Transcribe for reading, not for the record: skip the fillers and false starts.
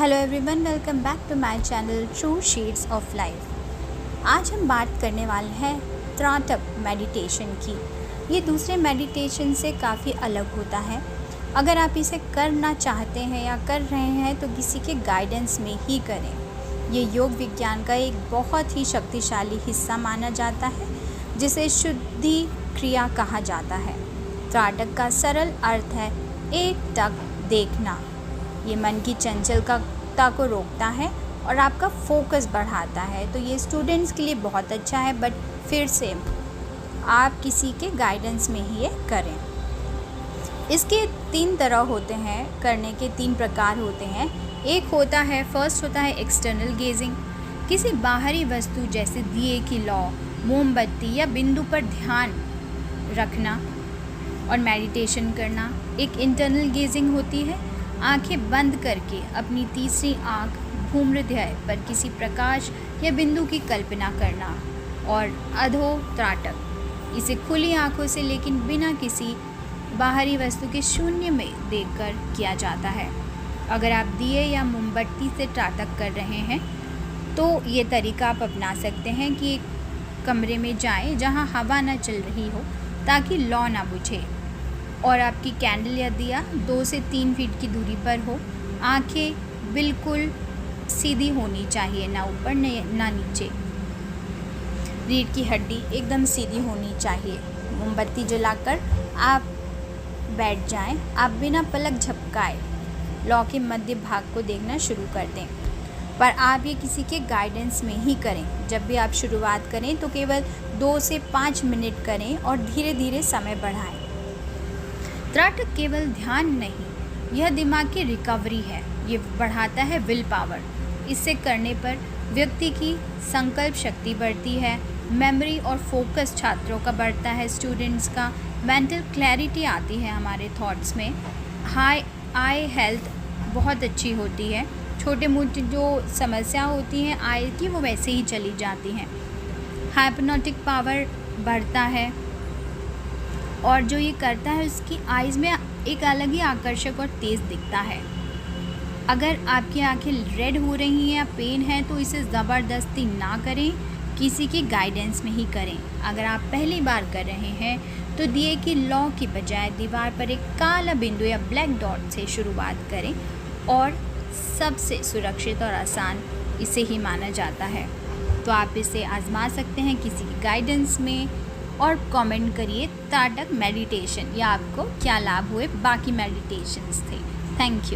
Hello everyone, welcome back to my channel True Shades of Life. आज हम बात करने वाले हैं त्राटक मेडिटेशन की। ये दूसरे मेडिटेशन से काफ़ी अलग होता है। अगर आप इसे करना चाहते हैं या कर रहे हैं तो किसी के गाइडेंस में ही करें। ये योग विज्ञान का एक बहुत ही शक्तिशाली हिस्सा माना जाता है, जिसे शुद्धि क्रिया कहा जाता है। त्राटक का सरल अर्थ है एक टक देखना। ये मन की चंचलता को रोकता है और आपका फोकस बढ़ाता है। तो ये स्टूडेंट्स के लिए बहुत अच्छा है, बट फिर से आप किसी के गाइडेंस में ही ये करें। इसके 3 तरह होते हैं, करने के 3 प्रकार होते हैं। एक होता है, फर्स्ट होता है एक्सटर्नल गेजिंग। किसी बाहरी वस्तु जैसे दिए की लौ, मोमबत्ती या बिंदु पर ध्यान रखना और मेडिटेशन करना। एक इंटरनल गेजिंग होती है, आंखें बंद करके अपनी तीसरी आंख भूमध्य पर किसी प्रकाश या बिंदु की कल्पना करना। और अधो त्राटक, इसे खुली आंखों से लेकिन बिना किसी बाहरी वस्तु के शून्य में देखकर किया जाता है। अगर आप दिए या मोमबत्ती से त्राटक कर रहे हैं तो ये तरीका आप अपना सकते हैं कि एक कमरे में जाएं जहां हवा ना चल रही हो ताकि लौ ना बुझे, और आपकी कैंडल या दिया 2 से 3 फीट की दूरी पर हो। आंखें बिल्कुल सीधी होनी चाहिए, ना ऊपर ना नीचे। रीढ़ की हड्डी एकदम सीधी होनी चाहिए। मोमबत्ती जलाकर आप बैठ जाएं। आप बिना पलक झपकाए लौ के मध्य भाग को देखना शुरू कर दें, पर आप ये किसी के गाइडेंस में ही करें। जब भी आप शुरुआत करें तो केवल 2 से 5 मिनट करें और धीरे धीरे समय बढ़ाएं। त्राटक केवल ध्यान नहीं, यह दिमाग की रिकवरी है। ये बढ़ाता है विल पावर। इससे करने पर व्यक्ति की संकल्प शक्ति बढ़ती है, मेमोरी और फोकस छात्रों का बढ़ता है, स्टूडेंट्स का मेंटल क्लैरिटी आती है हमारे थॉट्स में। हाई आई हेल्थ बहुत अच्छी होती है। छोटे मोटे जो समस्या होती हैं आई की, वो वैसे ही चली जाती हैं। हाइप्नोटिक पावर बढ़ता है, और जो ये करता है उसकी आइज़ में एक अलग ही आकर्षक और तेज़ दिखता है। अगर आपकी आंखें रेड हो रही हैं या पेन है तो इसे ज़बरदस्ती ना करें, किसी की गाइडेंस में ही करें। अगर आप पहली बार कर रहे हैं तो दिए की लौ की बजाय दीवार पर एक काला बिंदु या ब्लैक डॉट से शुरुआत करें, और सबसे सुरक्षित और आसान इसे ही माना जाता है। तो आप इसे आजमा सकते हैं किसी की गाइडेंस में, और कमेंट करिए त्राटक मेडिटेशन या आपको क्या लाभ हुए, बाकी मेडिटेशंस थे। Thank you.